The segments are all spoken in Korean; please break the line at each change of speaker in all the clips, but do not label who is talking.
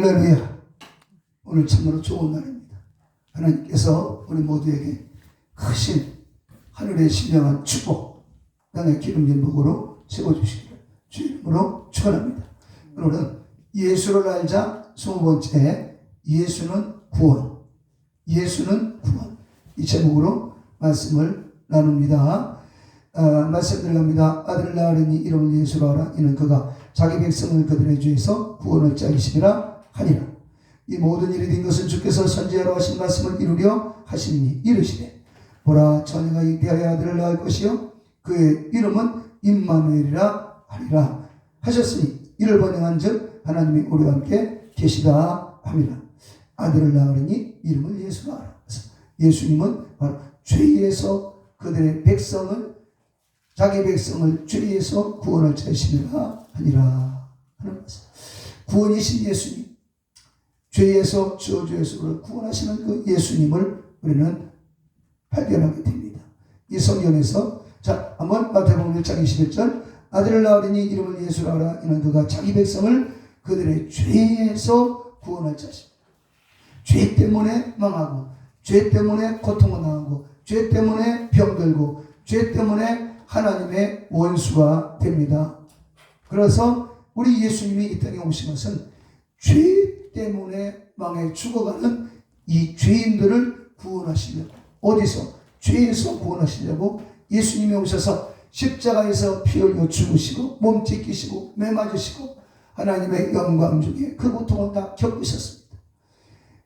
할렐루야. 오늘 참으로 좋은 날입니다. 하나님께서 우리 모두에게 크신 하늘의 신령한 축복, 땅의 기름진 복으로 채워주시기를 주 이름으로 축원합니다. 오늘은 예수를 알자 20번째, 예수는 구원, 예수는 구원, 이 제목으로 말씀을 나눕니다. 말씀 들어갑니다. 아들을 낳으려니 이름을 예수로 하라. 이는 그가 자기 백성을 그들의 죄에서 구원을 짜기심이라 하니라. 이 모든 일이 된 것은 주께서 선지자로 하신 말씀을 이루려 하시니 이르시되, 보라, 처녀가 잉태하여 아들을 낳을 것이요 그의 이름은 임마누엘이라 하리라 하셨으니 이를 번영한즉 하나님이 우리와 함께 계시다 함이라. 아들을 낳으려니 이름을 예수로 하라. 예수님은 바로 죄에서 그들의 백성을, 자기 백성을 죄에서 구원을 짜시리라 하니라 하는 것입니다. 구원이신 예수님, 죄에서, 저주에서 우리를 구원하시는 그 예수님을 우리는 발견하게 됩니다. 이 성경에서 자, 한번 마태복음 1장 21절, 아들을 낳으리니 이름을 예수라 하라. 이는 그가 자기 백성을 그들의 죄에서 구원할 자십니다. 죄 때문에 망하고, 죄 때문에 고통을 당하고, 죄 때문에 병들고, 죄 때문에 하나님의 원수가 됩니다. 그래서 우리 예수님이 이 땅에 오신 것은 죄 때문에 망해 죽어가는 이 죄인들을 구원하시려고, 어디서? 죄에서 구원하시려고 예수님이 오셔서 십자가에서 피 흘려 죽으시고 몸 찢기시고 매 맞으시고 하나님의 영광 중에 그 고통을 다 겪으셨습니다.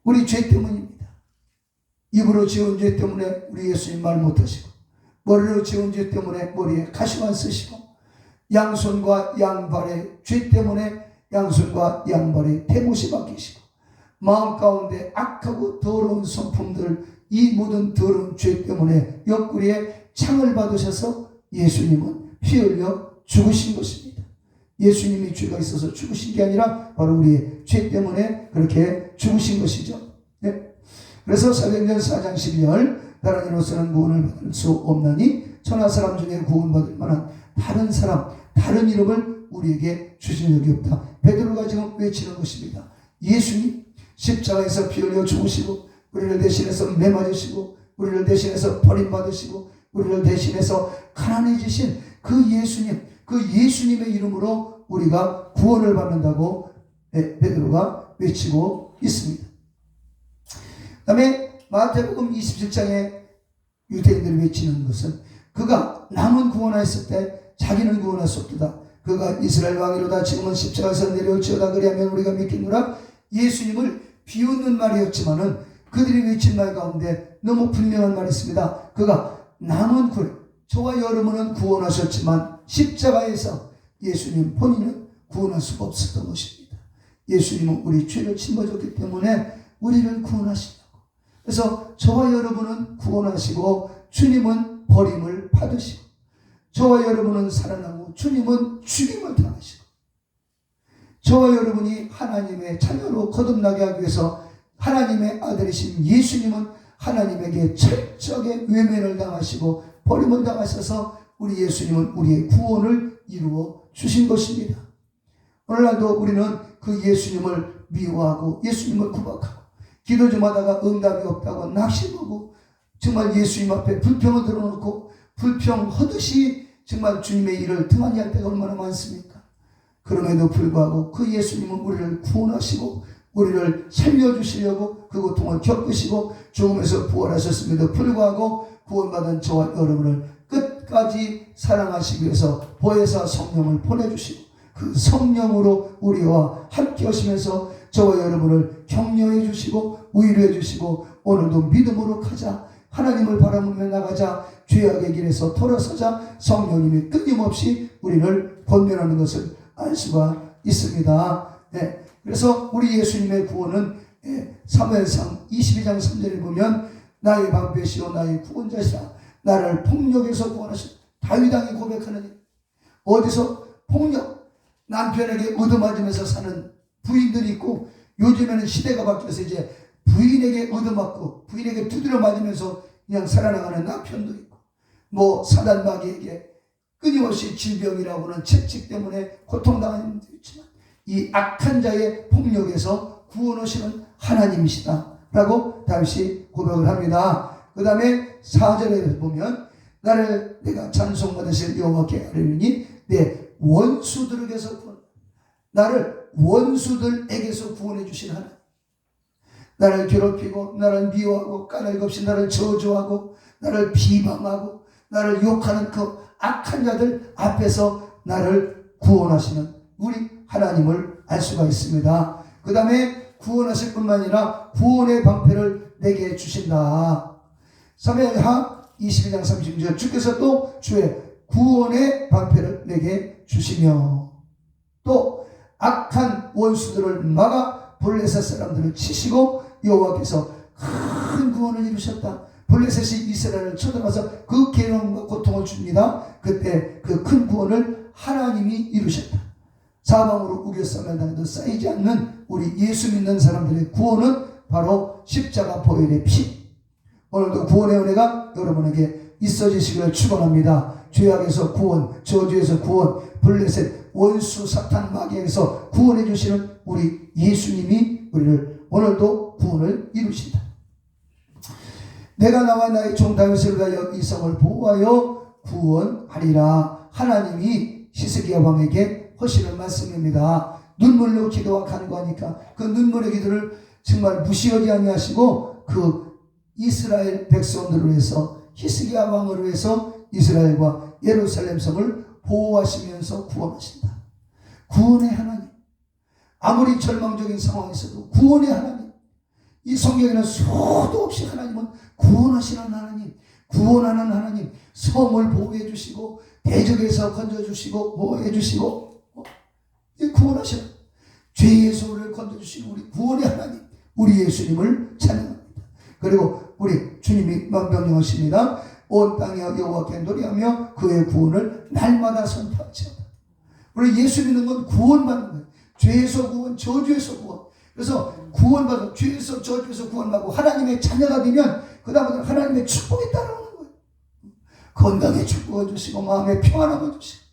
우리 죄 때문입니다. 입으로 지은 죄 때문에 우리 예수님 말 못하시고, 머리로 지은 죄 때문에 머리에 가시만 쓰시고, 양손과 양발의 죄 때문에 양손과 양발에 대못이 박히시고, 마음 가운데 악하고 더러운 성품들, 이 모든 더러운 죄 때문에 옆구리에 창을 받으셔서 예수님은 피 흘려 죽으신 것입니다. 예수님이 죄가 있어서 죽으신 게 아니라 바로 우리의 죄 때문에 그렇게 죽으신 것이죠. 네. 그래서 사도행전 4장 12절, 다른 이로서는 구원을 받을 수 없나니 천하 사람 중에 구원받을 만한 다른 사람, 다른 이름을 우리에게 주신 적이 없다. 베드로가 지금 외치는 것입니다. 예수님 십자가에서 피 흘려 죽으시고, 우리를 대신해서 매 맞으시고, 우리를 대신해서 버림받으시고, 우리를 대신해서 가난해지신 그 예수님, 그 예수님의 이름으로 우리가 구원을 받는다고 베드로가 외치고 있습니다. 그 다음에 마태복음 27장에 유대인들이 외치는 것은, 그가 남은 구원하였을 때 자기는 구원할 수 없도다. 그가 이스라엘 왕이로다. 지금은 십자가에서 내려올지어다. 그리하면 우리가 믿겠노라. 예수님을 비웃는 말이었지만은 그들이 외친 말 가운데 너무 분명한 말이 있습니다. 그가 남은 구원, 저와 여러분은 구원하셨지만 십자가에서 예수님 본인은 구원할 수가 없었던 것입니다. 예수님은 우리 죄를 짊어졌기 때문에 우리를 구원하시려고. 그래서 저와 여러분은 구원하시고 주님은 버림을 받으시고, 저와 여러분은 살아나고 주님은 죽임을 당하시고, 저와 여러분이 하나님의 자녀로 거듭나게 하기 위해서 하나님의 아들이신 예수님은 하나님에게 철저하게 외면을 당하시고 버림을 당하셔서 우리 예수님은 우리의 구원을 이루어 주신 것입니다. 오늘날도 우리는 그 예수님을 미워하고 예수님을 구박하고 기도 좀 하다가 응답이 없다고 낙심하고 정말 예수님 앞에 불평을 들어놓고 불평하듯이 정말 주님의 일을 등한히 할 때가 얼마나 많습니까? 그럼에도 불구하고 그 예수님은 우리를 구원하시고 우리를 살려주시려고 그 고통을 겪으시고 죽음에서 부활하셨음에도 불구하고 구원받은 저와 여러분을 끝까지 사랑하시기 위해서 보혜사 성령을 보내주시고 그 성령으로 우리와 함께 하시면서 저와 여러분을 격려해 주시고 위로해 주시고 오늘도 믿음으로 가자, 하나님을 바라보며 나가자, 죄악의 길에서 돌아서자 성령님이 끊임없이 우리를 권면하는 것을 알 수가 있습니다. 네. 그래서 우리 예수님의 구원은 사무엘상 22장 3절에 보면 나의 방패시오 나의 구원자시라, 나를 폭력에서 구원하시오. 다윗 왕이 고백하는, 어디서? 폭력, 남편에게 얻어맞으면서 사는 부인들이 있고, 요즘에는 시대가 바뀌어서 이제 부인에게 얻어맞고 부인에게 두드려 맞으면서 그냥 살아나가는 남편도 있고, 뭐 사단마귀에게 끊임없이 질병이라고 하는 채찍 때문에 고통당하는 분도 있지만 이 악한 자의 폭력에서 구원하시는 하나님이시다 라고 다윗이 고백을 합니다. 그 다음에 4절에 보면 나를 내가 찬송받으실 여호와께 아뢰리니 내 원수들에게서 구원, 나를 원수들에게서 구원해 주신 하나님, 나를 괴롭히고 나를 미워하고 까닭없이 나를 저주하고 나를 비방하고 나를 욕하는 그 악한 자들 앞에서 나를 구원하시는 우리 하나님을 알 수가 있습니다. 그 다음에 구원하실 뿐만 아니라 구원의 방패를 내게 주신다. 사무엘하 22장 36절 주께서 또 주의 구원의 방패를 내게 주시며 또 악한 원수들을 막아 블레셋 사람들을 치시고 여호와께서 큰 구원을 이루셨다. 블레셋이 이스라엘을 쳐들어가서 그 괴로움과 고통을 줍니다. 그때 그 큰 구원을 하나님이 이루셨다. 사방으로 우겨싸며 다녀도 쌓이지 않는 우리 예수 믿는 사람들의 구원은 바로 십자가 보혈의 피. 오늘도 구원의 은혜가 여러분에게 있어지시기를 축원합니다. 죄악에서 구원, 저주에서 구원, 블레셋 원수 사탄 마귀에서 구원해 주시는 우리 예수님이 우리를 오늘도 구원을 이루신다. 내가 나와 나의 종 다윗을 위하여 이 성을 보호하여 구원하리라. 하나님이 히스기야 왕에게 하시는 말씀입니다. 눈물로 기도와 간구하니까 그 눈물의 기도를 정말 무시하지 아니하시고 그 이스라엘 백성들을 위해서 히스기야 왕을 위해서 이스라엘과 예루살렘 성을 보호하시면서 구원하신다. 구원의 하나님, 아무리 절망적인 상황에서도 구원의 하나님, 이 성경에는 수도 없이 하나님은 구원하시는 하나님, 구원하는 하나님, 성을 보호해 주시고 대적에서 건져주시고 보호해 주시고 구원하시는 죄의 소를 건져주시는 우리 구원의 하나님, 우리 예수님을 찬양합니다. 그리고 우리 주님이 명령하십니다. 온 땅에 여호와께 노래하며 그의 구원을 날마다 선포하지어다. 우리 예수 믿는 건 구원받는 거예요. 죄에서 구원, 저주에서 구원. 그래서 구원받아 죄에서 저주에서 구원받고 하나님의 자녀가 되면 그 다음부터는 하나님의 축복이 따라오는 거예요. 건강에 축복을 주시고 마음에 평안함을 주시고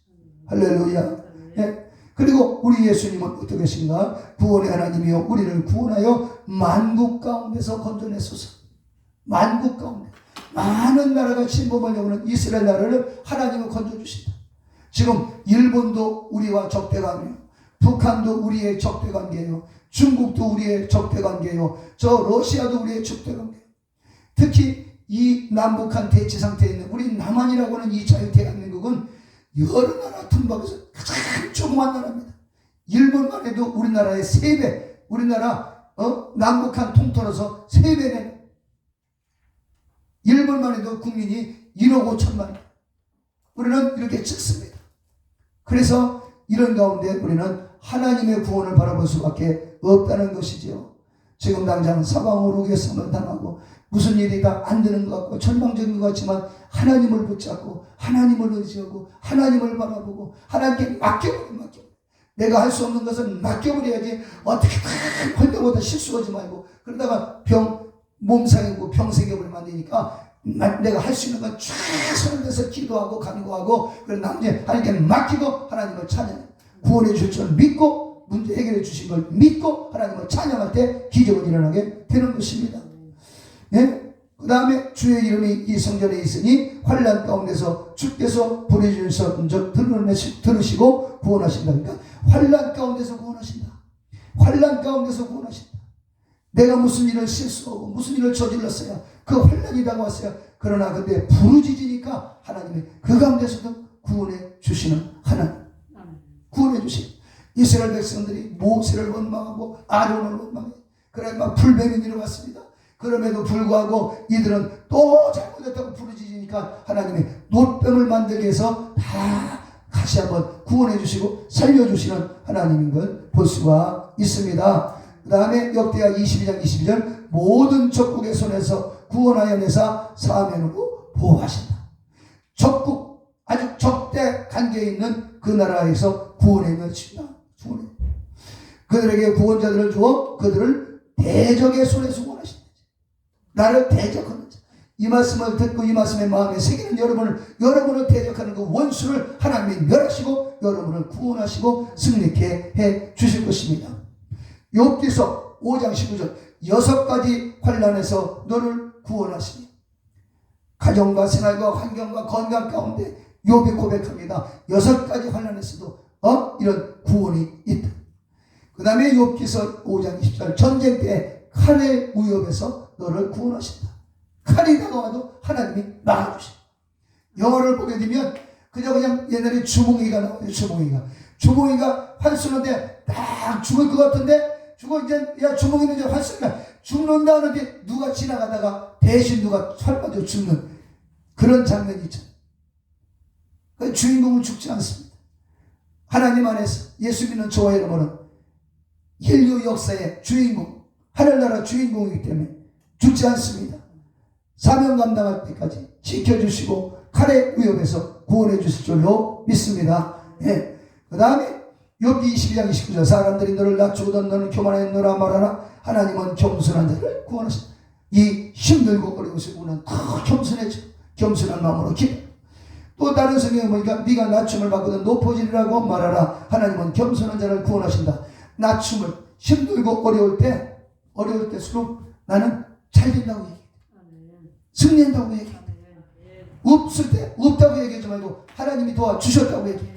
할렐루야. 네. 그리고 우리 예수님은 어떻게 하신가? 구원의 하나님이여 우리를 구원하여 만국 가운데서 건져내소서. 만국 가운데 많은 나라가 침범하려고 하는 이스라엘 나라를 하나님은 건져주신다. 지금 일본도 우리와 적대관계요, 북한도 우리의 적대관계요, 중국도 우리의 적대관계요, 저 러시아도 우리의 적대관계요. 특히 이 남북한 대치 상태에 있는 우리 남한이라고 하는 이 자유대한민국은 여러 나라 tum박에서 가장 조그만 나라입니다. 일본만 해도 우리나라의 3배, 우리나라 남북한 통틀어서 3배는 일본만 해도 국민이 1억 5천만. 우리는 이렇게 적습니다. 그래서 이런 가운데 우리는 하나님의 구원을 바라볼 수밖에 없다는 것이죠. 지금 당장 사방으로 우겨쌈을 당하고 무슨 일이 다 안 되는 것 같고 절망적인 것 같지만 하나님을 붙잡고 하나님을 의지하고 하나님을 바라보고 하나님께 맡겨버려. 내가 할 수 없는 것은 맡겨버려야지. 어떻게든 헐떡보다 실수하지 말고 그러다가 몸 상이고 병 생겨버리면 안 되니까 내가 할 수 있는 건 최선을 다해서 기도하고 간구하고 그런 나머지 하나님께 맡기고 하나님을 찬양해. 구원해 주실 줄 믿고 문제 해결해 주신 걸 믿고 하나님을 찬양할 때 기적은 일어나게 되는 것입니다. 네? 그 다음에 주의 이름이 이 성전에 있으니 환난 가운데서 주께서 보내주신 적 들으시고 구원하신다. 그러니까 환난 가운데서 구원하신다. 환난 가운데서 구원하신다. 내가 무슨 일을 실수하고 무슨 일을 저질렀어요. 그 환난이 다가왔어요. 그러나 근데 부르짖으니까 하나님이 그 가운데서도 구원해 주시는 하나님. 구원해 주시는 이스라엘 백성들이 모세를 원망하고 아론을 원망해. 그래 막 불뱀이 내려왔습니다. 그럼에도 불구하고 이들은 또 잘못했다고 부르짖으니까 하나님이 노뱀을 만들게 해서 다 다시 한번 구원해 주시고 살려주시는 하나님인 걸 볼 수가 있습니다. 그 다음에 역대하 22장 22절 모든 적국의 손에서 구원하여 내사 사면으로 보호하신다. 적국 아주 적대 관계에 있는 그 나라에서 구원해 내신다. 그들에게 구원자들을 주어 그들을 대적의 손에서 구원하신다. 나를 대적하는 자. 이 말씀을 듣고 이 말씀의 마음에 새기는 여러분을 대적하는 그 원수를 하나님이 멸하시고 여러분을 구원하시고 승리케 해 주실 것입니다. 욥기서 5장 19절 6가지 환난에서 너를 구원하시니 가정과 생활과 환경과 건강 가운데 욥이 고백합니다. 6가지 환난에서도 이런 구원이 있다. 그 다음에 욥기서 5장 20절 전쟁 때 칼의 위협에서 너를 구원하신다. 칼이 다가와도 하나님이 막아주신다. 영어를 보게 되면 그냥 옛날에 주몽이가 나와요. 주몽이가 활 쏘는데 딱 죽을 것 같은데 주몽이는 이제 활 쏘니까 죽는다 하는데 누가 지나가다가 대신 누가 활 맞아 죽는 그런 장면이 있죠. 주인공은 죽지 않습니다. 하나님 안에서 예수 믿는 저와 여러분은 인류 역사의 주인공, 하늘나라 주인공이기 때문에 죽지 않습니다. 사명 감당할 때까지 지켜주시고 칼의 위협에서 구원해 주실 줄로 믿습니다. 예. 그 다음에 욥기 22장 29절 사람들이 너를 낮추거든 너는 교만하였노라 말하라 하나님은 겸손한 자를 구원하신다. 이 힘들고 어려우신 분은 더 겸손해져. 겸손한 마음으로 기도. 또 다른 성경에 보니까 네가 낮춤을 받거든 높아지리라고 말하라 하나님은 겸손한 자를 구원하신다. 낮춤을 힘들고 어려울 때수록 나는 잘 된다고 얘기해. 승리한다고 얘기해. 없을 때 없다고 얘기하지 말고 하나님이 도와주셨다고 얘기해.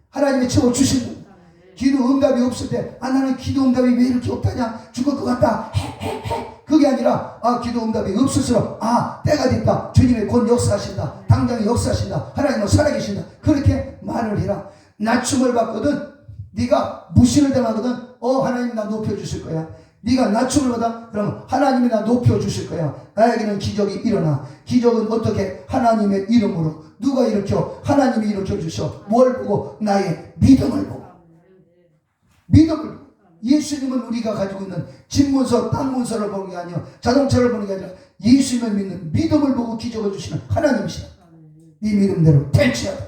하나님이 채워주신다. 기도 응답이 없을 때 나는 기도 응답이 왜 이렇게 없다냐 죽을 것 같다 그게 아니라 기도 응답이 없을수록 때가 됐다. 주님이 곧 역사하신다. 당장 역사하신다. 하나님은 살아계신다. 그렇게 말을 해라. 낮춤을 받거든 네가 무시를 당하거든 하나님 나 높여주실 거야. 네가 낮춤을 받아 그러면 하나님이 나 높여주실 거야. 나에게는 기적이 일어나. 기적은 어떻게? 하나님의 이름으로. 누가 일으켜? 하나님이 일으켜주셔. 뭘 보고? 나의 믿음을 보고. 믿음을. 예수님은 우리가 가지고 있는 집문서, 땅문서를 보는 게 아니라 자동차를 보는 게 아니라 예수님을 믿는 믿음을 보고 기적을 주시는 하나님이시다. 이 믿음대로 대치하다.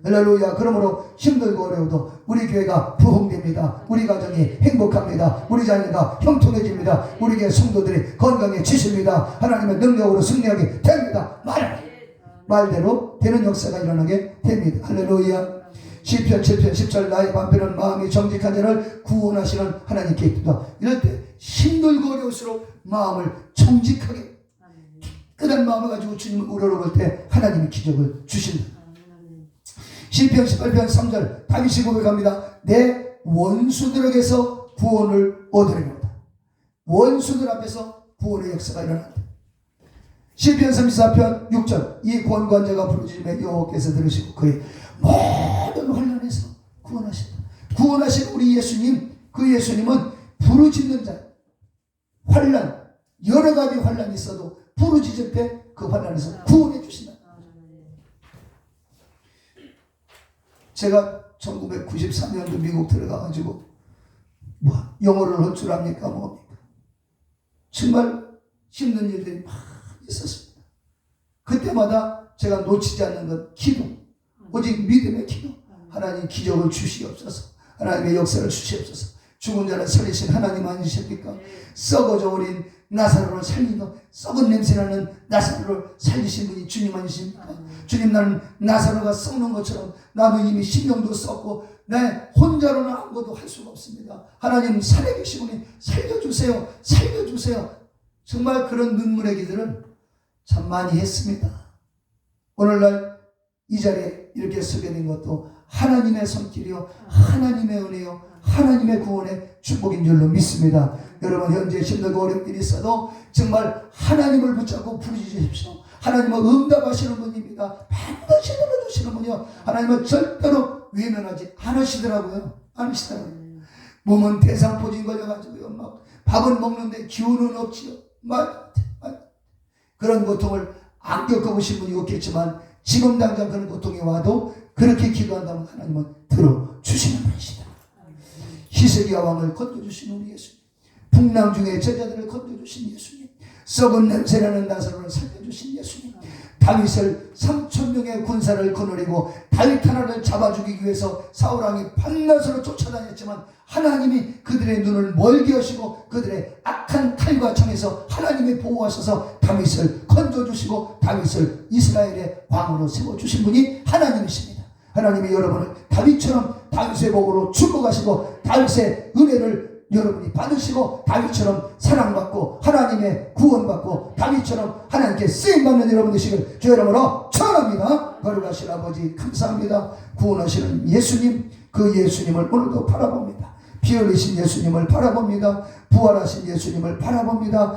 할렐루야. 그러므로 힘들고 어려워도 우리 교회가 부흥됩니다. 우리 가정이 행복합니다. 우리 자녀가 형통해집니다. 우리 교회 성도들이 건강해지십니다. 하나님의 능력으로 승리하게 됩니다. 말대로 되는 역사가 일어나게 됩니다. 할렐루야. 시편 7편 10절 나의 반편은 마음이 정직한 자를 구원하시는 하나님께 있다. 이럴 때 힘들고 어려울수록 마음을 정직하게 깨끗한 마음을 가지고 주님을 우러러볼 때 하나님이 기적을 주신다. 시편 18편 3절 다윗이 고백합니다. 내 원수들에게서 구원을 얻으리로다. 원수들 앞에서 구원의 역사가 일어난다. 시편 34편 6절 이 권관자가 부르짖으며 여호와께서 들으시고 그의 모든 환난에서 구원하신다. 구원하신 우리 예수님, 그 예수님은 부르짖는 자, 환난, 여러 가지 환난이 있어도 부르짖을 때 그 환난에서 구원해 주신다. 제가 1993년도 미국 들어가가지고 영어를 할 줄 압니까 뭡니까? 정말 힘든 일들이 많이 있었습니다. 그때마다 제가 놓치지 않는 건 기도, 오직 믿음의 기도. 하나님 기적을 주시옵소서. 하나님의 역사를 주시옵소서. 죽은 자를 살리신 하나님 아니십니까? 썩어져 버린 나사로를 살리고 썩은 냄새나는 나사로를 살리신 분이 주님 아니십니까? 주님 나는 나사로가 썩는 것처럼 나도 이미 신경도 썼고 내 혼자로는 아무것도 할 수가 없습니다. 하나님 살아계신 분이 살려주세요. 살려주세요. 정말 그런 눈물의 기도를 참 많이 했습니다. 오늘날 이 자리에 이렇게 서게 된 것도 하나님의 손길이요 하나님의 은혜요 하나님의 구원의 축복인 줄로 믿습니다. 여러분 현재 힘들고 어려운 일이 있어도 정말 하나님을 붙잡고 부르짖으십시오. 하나님은 응답하시는 분입니다. 반드시 들어주시는 분이요 하나님은 절대로 외면하지 않으시더라고요. 몸은 대상포진 걸려가지고요 막 밥은 먹는데 기운은 없지요. 그런 고통을 안 겪어보신 분이 없겠지만 지금 당장 그런 고통이 와도 그렇게 기도한다면 하나님은 들어주시는 분이시다. 히스기야 왕을 건져주신 우리 예수님, 풍랑 중에 제자들을 건져주신 예수님, 썩은 냄새나는 나사로를 살려주신 예수님, 다윗을 3,000명의 군사를 거느리고 다윗 하나를 잡아 죽이기 위해서 사울왕이 밤낮으로 쫓아다녔지만 하나님이 그들의 눈을 멀게 하시고 그들의 악한 칼과 창에서 하나님이 보호하셔서 다윗을 건져주시고 다윗을 이스라엘의 왕으로 세워주신 분이 하나님이십니다. 하나님이 여러분을 다윗처럼 다윗의 복으로 축복하시고 다윗의 은혜를 여러분이 받으시고 다윗처럼 사랑받고 하나님의 구원받고 다윗처럼 하나님께 쓰임받는 여러분 되시길 주의 이름으로 축원합니다. 거룩하신 아버지 감사합니다. 구원하시는 예수님, 그 예수님을 오늘도 바라봅니다. 피 흘리신 예수님을 바라봅니다. 부활하신 예수님을 바라봅니다.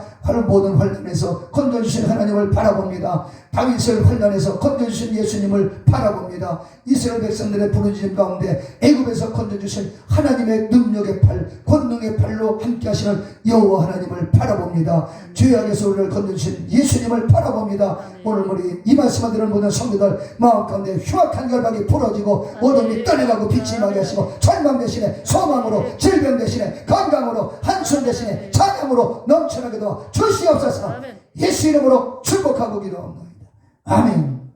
모든 환난에서 건져주신 하나님을 바라봅니다. 다윗을 환난에서 건져주신 예수님을 바라봅니다. 이스라엘 백성들의 부르짖음 가운데 애굽에서 건져주신 하나님의 능력의 팔, 권능의 팔로 함께 하시는 여호와 하나님을 바라봅니다. 죄악에서 우리를 건져주신 예수님을 바라봅니다. 오늘 우리 이 말씀을 들은 모든 성도들 마음 가운데 흉악한 결박이 부러지고 어둠이 떠나가고 빛이 나게 하시고 절망 대신에 소망으로, 질병 대신에 건강으로, 한순 대신에 찬양으로 넘쳐나게 도와 주시옵소서. 예수 이름으로 축복하고 기도합니다. 아멘.